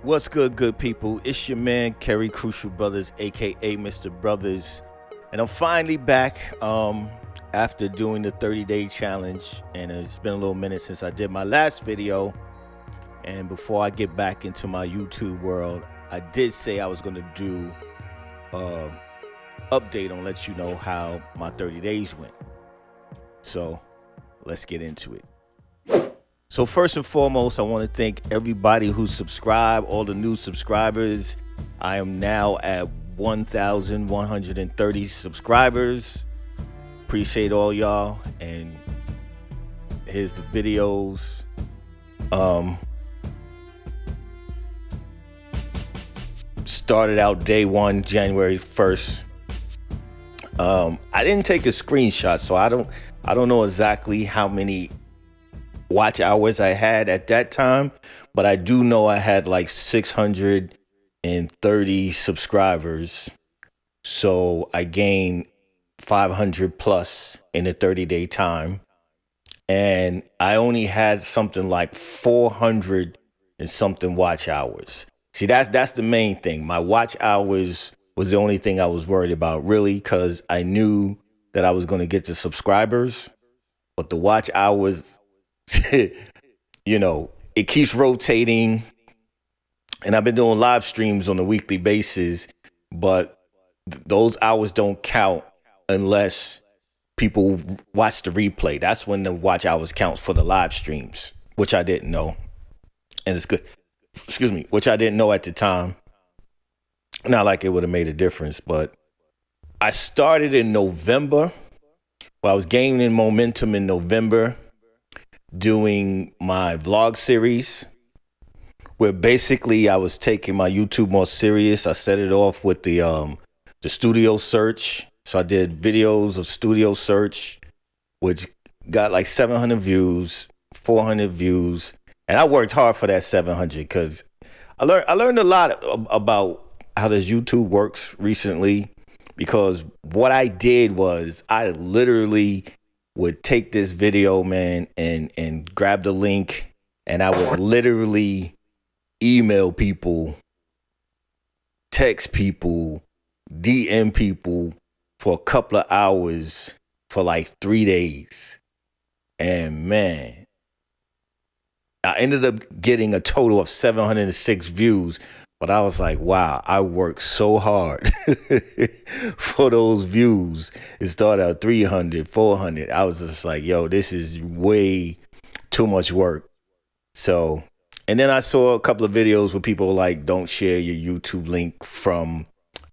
What's good people? It's your man Kerry Crucial Brothers, aka Mr. Brothers, and I'm finally back after doing the 30-day challenge. And it's been a little minute since I did my last video. And before I get back into my YouTube world, I did say I was gonna do update on let you know how my 30 days went. So let's get into it. So first and foremost, I want to thank everybody who subscribed, all the new subscribers. I am now at 1,130 subscribers. Appreciate all y'all. And here's the videos. Started out day one, January 1st. I didn't take a screenshot, so I don't know exactly how many watch hours I had at that time, but I do know I had like 630 subscribers. So I gained 500 plus in a 30-day time. And I only had something like 400 and something watch hours. See, that's the main thing. My watch hours was the only thing I was worried about, really, because I knew that I was going to get the subscribers, but the watch hours, you know, it keeps rotating, and I've been doing live streams on a weekly basis, but those hours don't count unless people watch the replay. That's when the watch hours counts for the live streams, which I didn't know. And it's good. Excuse me, which I didn't know at the time. Not like it would have made a difference, but I started in November. Well, I was gaining momentum in November, doing my vlog series, where basically I was taking my YouTube more serious. I set it off with the studio search. So I did videos of studio search, which got like 700 views, 400 views. And I worked hard for that 700 because I learned a lot about how this YouTube works recently, because what I did was I literally would take this video, man, and grab the link, and I would literally email people, text people, DM people for a couple of hours for like 3 days. And man, I ended up getting a total of 706 views. But I was like, wow, I worked so hard for those views. It started at 300, 400. I was just like, yo, this is way too much work. So, and then I saw a couple of videos where people were like, don't share your YouTube link from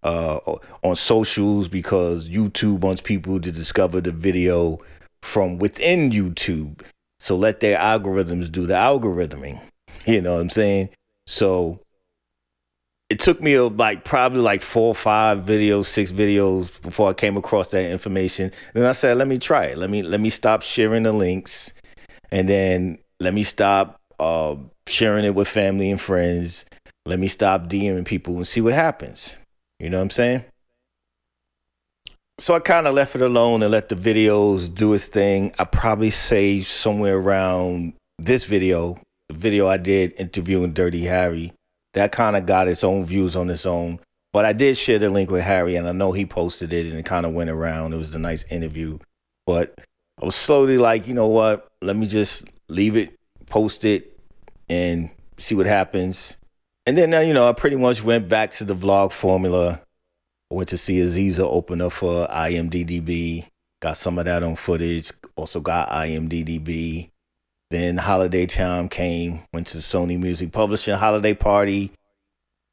on socials, because YouTube wants people to discover the video from within YouTube. So let their algorithms do the algorithming. You know what I'm saying? So it took me probably like 4 or 5 videos, 6 videos before I came across that information. And then I said, let me try it. Let me stop sharing the links, and then let me stop sharing it with family and friends. Let me stop DMing people and see what happens. You know what I'm saying? So I kind of left it alone and let the videos do its thing. I probably say somewhere around this video, the video I did interviewing Dirty Harry, that kind of got its own views on its own. But I did share the link with Harry, and I know he posted it, and it kind of went around. It was a nice interview. But I was slowly like, you know what? Let me just leave it, post it, and see what happens. And then, I pretty much went back to the vlog formula. I went to see Aziza open up for IMDb. Got some of that on footage. Also got IMDb. Then holiday time came, went to Sony Music Publishing holiday party.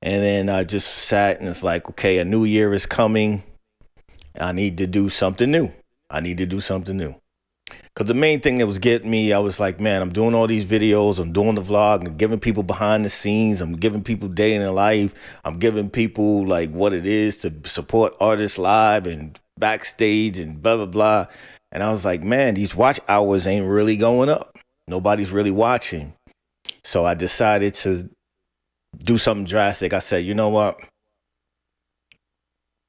And then I just sat and it's like, okay, a new year is coming. I need to do something new. Because the main thing that was getting me, I was like, man, I'm doing all these videos. I'm doing the vlog. I'm giving people behind the scenes. I'm giving people day in their life. I'm giving people like what it is to support artists live and backstage and blah, blah, blah. And I was like, man, these watch hours ain't really going up. Nobody's really watching. So I decided to do something drastic. I said, you know what?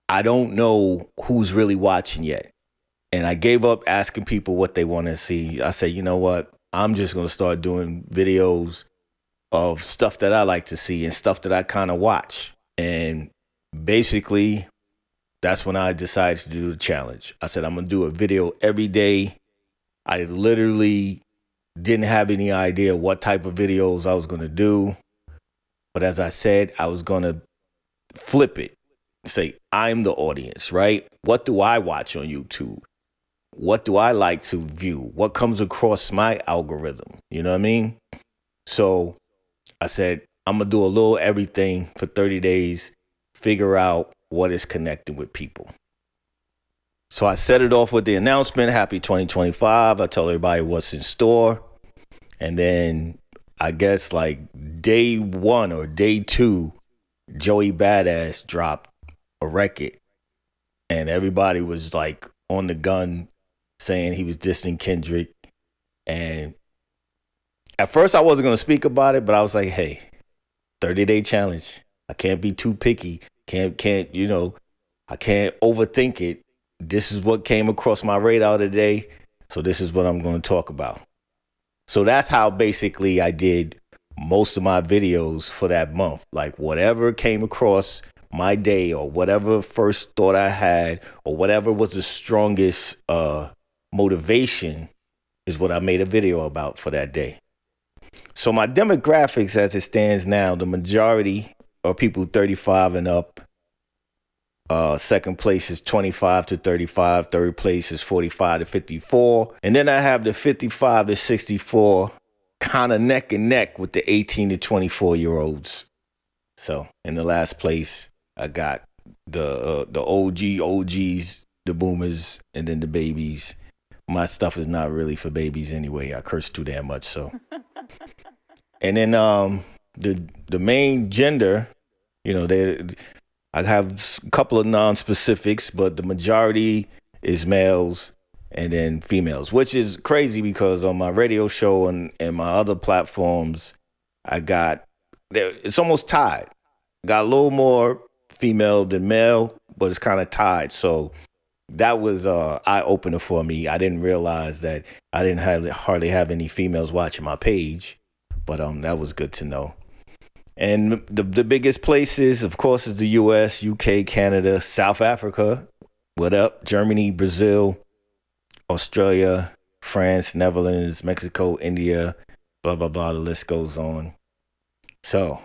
I don't know who's really watching yet. And I gave up asking people what they want to see. I said, you know what? I'm just going to start doing videos of stuff that I like to see and stuff that I kind of watch. And basically, that's when I decided to do the challenge. I said, I'm going to do a video every day. I literally didn't have any idea what type of videos I was going to do. But as I said, I was going to flip it. Say, I'm the audience, right? What do I watch on YouTube? What do I like to view? What comes across my algorithm? You know what I mean? So I said, I'm going to do a little everything for 30 days, figure out what is connecting with people. So I set it off with the announcement, Happy 2025. I tell everybody what's in store. And then I guess like day 1 or day 2, Joey Badass dropped a record. And everybody was like on the gun saying he was dissing Kendrick. And at first I wasn't going to speak about it, but I was like, hey, 30-day challenge. I can't be too picky. Can't, I can't overthink it. This is what came across my radar today. So this is what I'm going to talk about. So that's how basically I did most of my videos for that month. Like whatever came across my day or whatever first thought I had or whatever was the strongest motivation is what I made a video about for that day. So my demographics as it stands now, the majority are people 35 and up. Second place is 25 to 35. Third place is 45 to 54. And then I have the 55 to 64 kind of neck and neck with the 18 to 24 year olds. So in the last place, I got the OGs, the boomers, and then the babies. My stuff is not really for babies anyway. I curse too damn much. So, and then the main gender, I have a couple of non-specifics, but the majority is males and then females, which is crazy because on my radio show and my other platforms, it's almost tied. Got a little more female than male, but it's kind of tied. So that was eye-opener for me. I didn't realize that I didn't hardly have any females watching my page, but that was good to know. And the biggest places, of course, is the U.S., UK, Canada, South Africa. What up? Germany, Brazil, Australia, France, Netherlands, Mexico, India, blah, blah, blah. The list goes on. So,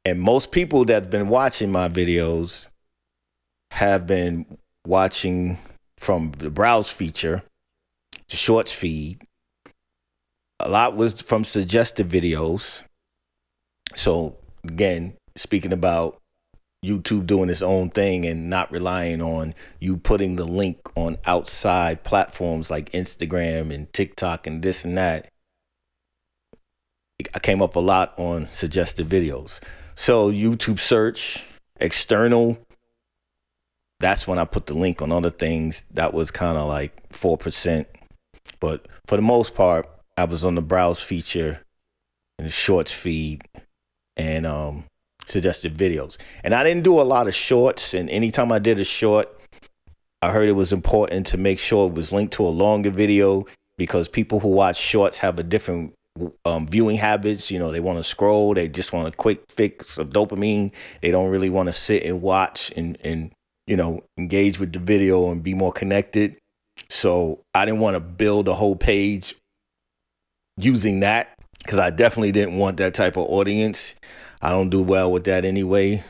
and most people that have been watching my videos have been watching from the browse feature, the shorts feed. A lot was from suggested videos. So again, speaking about YouTube doing its own thing and not relying on you putting the link on outside platforms like Instagram and TikTok and this and that, I came up a lot on suggested videos. So YouTube search, external, that's when I put the link on other things. That was kind of like 4%. But for the most part, I was on the browse feature and the shorts feed and suggested videos. And I didn't do a lot of shorts. And anytime I did a short, I heard it was important to make sure it was linked to a longer video because people who watch shorts have a different viewing habits. They want to scroll. They just want a quick fix of dopamine. They don't really want to sit and watch and engage with the video and be more connected. So I didn't want to build a whole page using that because I definitely didn't want that type of audience. I don't do well with that anyway.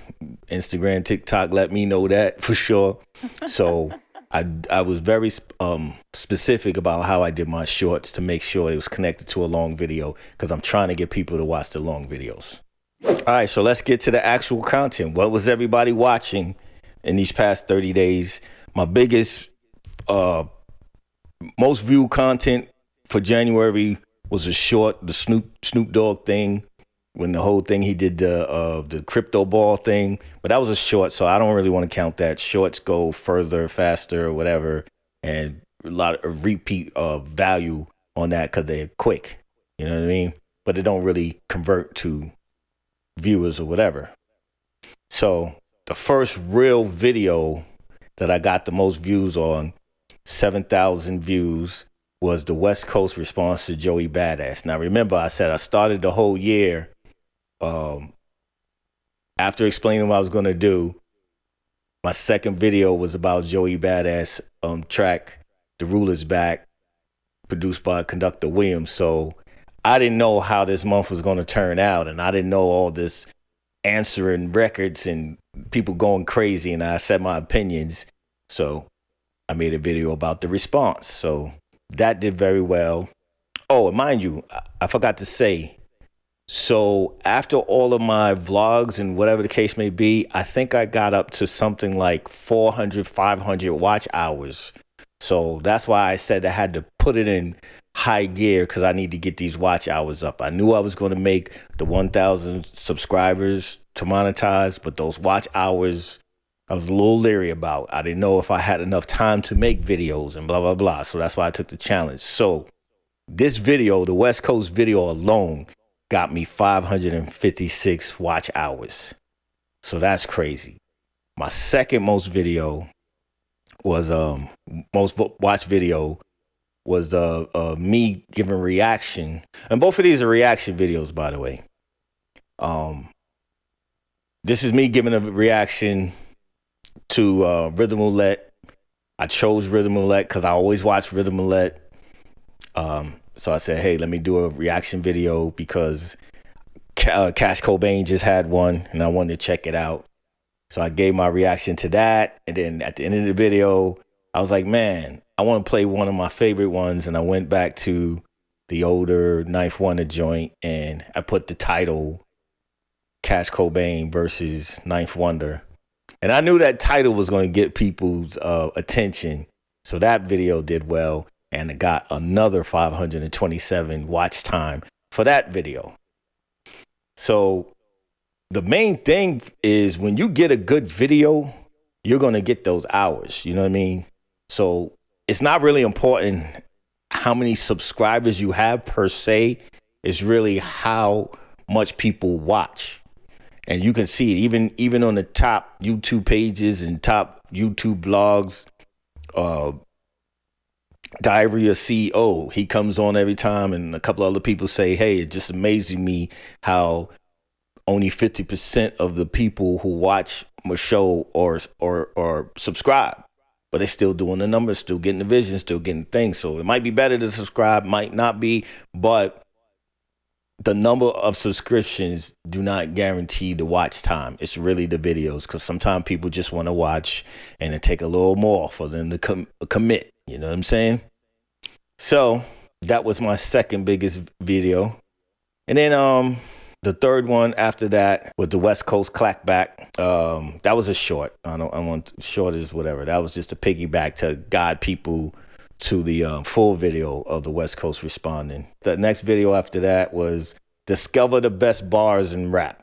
Instagram, TikTok, let me know that for sure. So I was very specific about how I did my shorts to make sure it was connected to a long video because I'm trying to get people to watch the long videos. All right, so let's get to the actual content. What was everybody watching in these past 30 days? My biggest, most viewed content for January was a short, the Snoop Dogg thing, when the whole thing he did the crypto ball thing, but that was a short, so I don't really want to count that. Shorts go further, faster, or whatever, and a lot of repeat value on that because they're quick. You know what I mean? But it don't really convert to viewers or whatever. So the first real video that I got the most views on, 7,000 views, was the West Coast response to Joey Badass. Now, remember, I said I started the whole year after explaining what I was going to do. My second video was about Joey Badass track, The Ruler's Back, produced by Conductor Williams. So I didn't know how this month was going to turn out, and I didn't know all this answering records and people going crazy, and I said my opinions. So I made a video about the response. So that did very well. Oh, and mind you, I forgot to say, so after all of my vlogs and whatever the case may be, I think I got up to something like 400, 500 watch hours. So that's why I said I had to put it in high gear, because I need to get these watch hours up. I knew I was going to make the 1,000 subscribers to monetize, but those watch hours, I was a little leery about. I didn't know if I had enough time to make videos and blah, blah, blah. So that's why I took the challenge. So this video, the West Coast video alone, got me 556 watch hours. So that's crazy. My second most video was most watch video was me giving reaction, and both of these are reaction videos, by the way. This is me giving a reaction to Rhythm Roulette. I chose Rhythm Roulette because I always watch Rhythm Roulette. So I said, hey, let me do a reaction video because Cash Cobain just had one and I wanted to check it out. So I gave my reaction to that. And then at the end of the video, I was like, man, I want to play one of my favorite ones. And I went back to the older Ninth Wonder joint and I put the title Cash Cobain versus Ninth Wonder. And I knew that title was going to get people's attention. So that video did well. And it got another 527 watch time for that video. So the main thing is when you get a good video, you're going to get those hours. You know what I mean? So it's not really important how many subscribers you have per se. It's really how much people watch. And you can see it even on the top YouTube pages and top YouTube vlogs. Diary of CEO, he comes on every time, and a couple other people say, hey, it just amazes me how only 50% of the people who watch my show or subscribe, but they're still doing the numbers, still getting the vision, still getting things. So it might be better to subscribe, might not be, but the number of subscriptions do not guarantee the watch time. It's really the videos, because sometimes people just want to watch and it take a little more for them to commit. You know what I'm saying? So that was my second biggest video. And then the third one after that was the West Coast Clackback. That was a short. I want short is whatever. That was just a piggyback to guide people to the full video of the West Coast responding. The next video after that was Discover the Best Bars in Rap.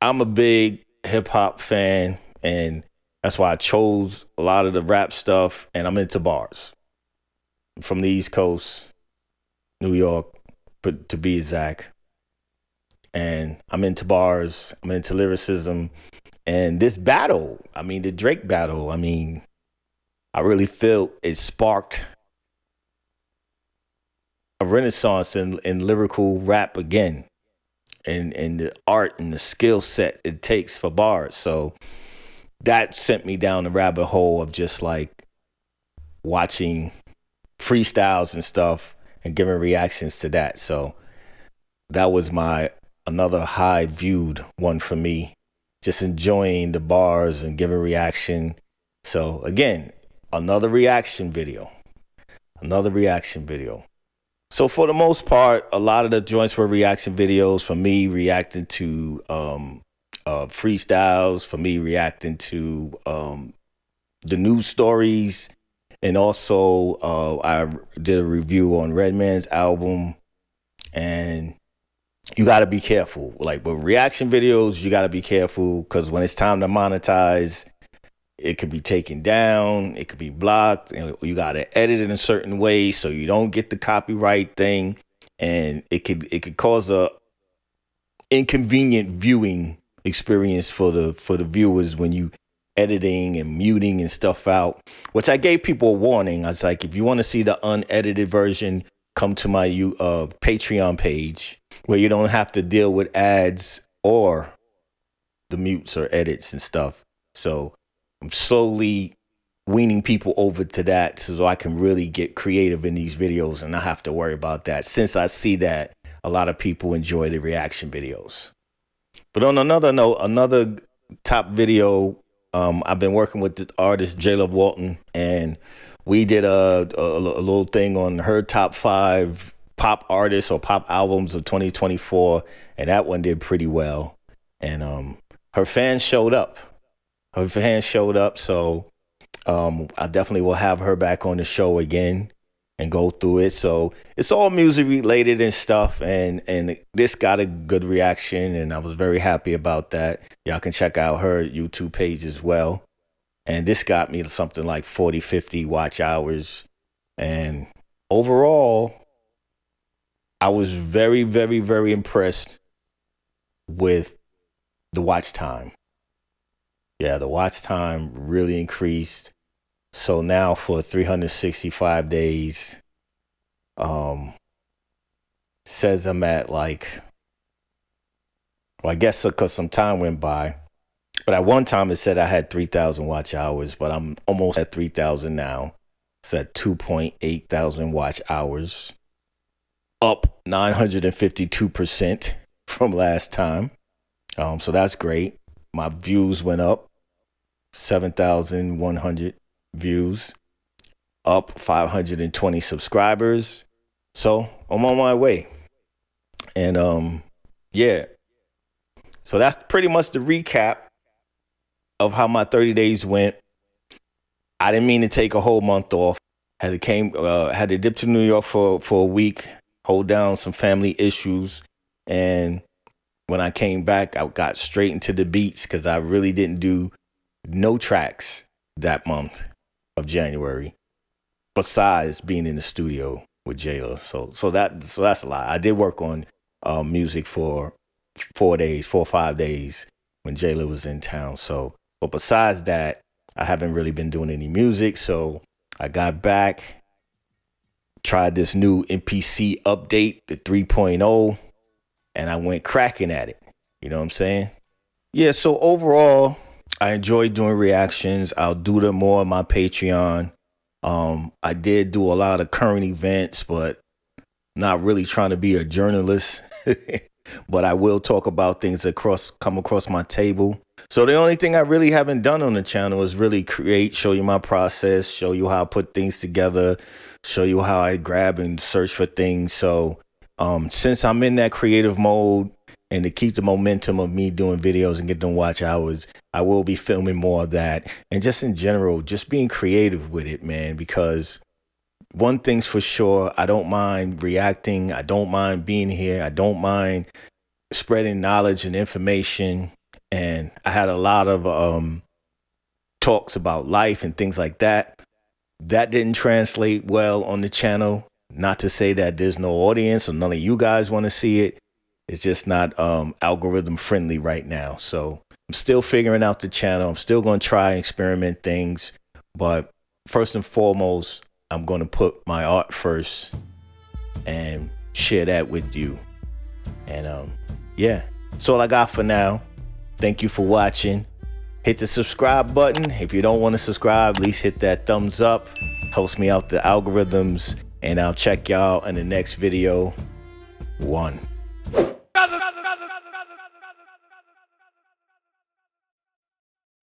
I'm a big hip hop fan, and that's why I chose a lot of the rap stuff, and I'm into bars. I'm from the East Coast, New York, to be exact. And I'm into bars, I'm into lyricism. And this battle, I mean, the Drake battle, I mean, I really feel it sparked a renaissance in lyrical rap again, and the art and the skill set it takes for bars. So that sent me down the rabbit hole of just like watching freestyles and stuff and giving reactions to that. So that was another high viewed one for me, just enjoying the bars and giving reaction. So again, another reaction video. So for the most part, a lot of the joints were reaction videos for me reacting to freestyles, for me reacting to the news stories. And also I did a review on Redman's album. And you got to be careful. Like with reaction videos, you got to be careful, because when it's time to monetize, it could be taken down, it could be blocked, and you got to edit it in a certain way so you don't get the copyright thing, and it could cause a inconvenient viewing experience for the viewers when you editing and muting and stuff out, which I gave people a warning. I was like, if you want to see the unedited version, come to my Patreon page where you don't have to deal with ads or the mutes or edits and stuff. So I'm slowly weaning people over to that so I can really get creative in these videos and not have to worry about that, since I see that a lot of people enjoy the reaction videos. But on another note, another top video, I've been working with the artist J Love Walton, and we did a little thing on her top 5 pop artists or pop albums of 2024, and that one did pretty well. And her fans showed up. So I definitely will have her back on the show again and go through it. So it's all music related and stuff, and this got a good reaction, and I was very happy about that. Y'all can check out her YouTube page as well. And this got me something like 40-50 watch hours. And overall, I was very, very, very impressed with the watch time. Yeah, the watch time really increased. So now for 365 days, says I'm at like, well, I guess because some time went by, but at one time it said I had 3,000 watch hours, but I'm almost at 3,000 now. It's at 2.8 thousand watch hours, up 952% from last time. So that's great. My views went up 7,100 views, up 520 subscribers. So I'm on my way. And yeah. So that's pretty much the recap of how my 30 days went. I didn't mean to take a whole month off. Had to dip to New York for a week, hold down some family issues, and when I came back, I got straight into the beats because I really didn't do no tracks that month of January, besides being in the studio with Jayla. So that's a lot. I did work on music for 4 or 5 days when Jayla was in town. So, but besides that, I haven't really been doing any music. So I got back, tried this new MPC update, the 3.0. And I went cracking at it. You know what I'm saying? Yeah, so overall, I enjoy doing reactions. I'll do them more on my Patreon. I did do a lot of current events, but not really trying to be a journalist. But I will talk about things that come across my table. So the only thing I really haven't done on the channel is really show you my process, show you how I put things together, show you how I grab and search for things. So since I'm in that creative mode, and to keep the momentum of me doing videos and get them watch hours, I will be filming more of that. And just in general, just being creative with it, man, because one thing's for sure, I don't mind reacting. I don't mind being here. I don't mind spreading knowledge and information. And I had a lot of talks about life and things like that. That didn't translate well on the channel. Not to say that there's no audience or none of you guys want to see it. It's just not algorithm friendly right now. So I'm still figuring out the channel. I'm still going to try and experiment things. But first and foremost, I'm going to put my art first and share that with you. And yeah, that's all I got for now. Thank you for watching. Hit the subscribe button. If you don't want to subscribe, at least hit that thumbs up. Helps me out the algorithms. And I'll check y'all in the next video. 1.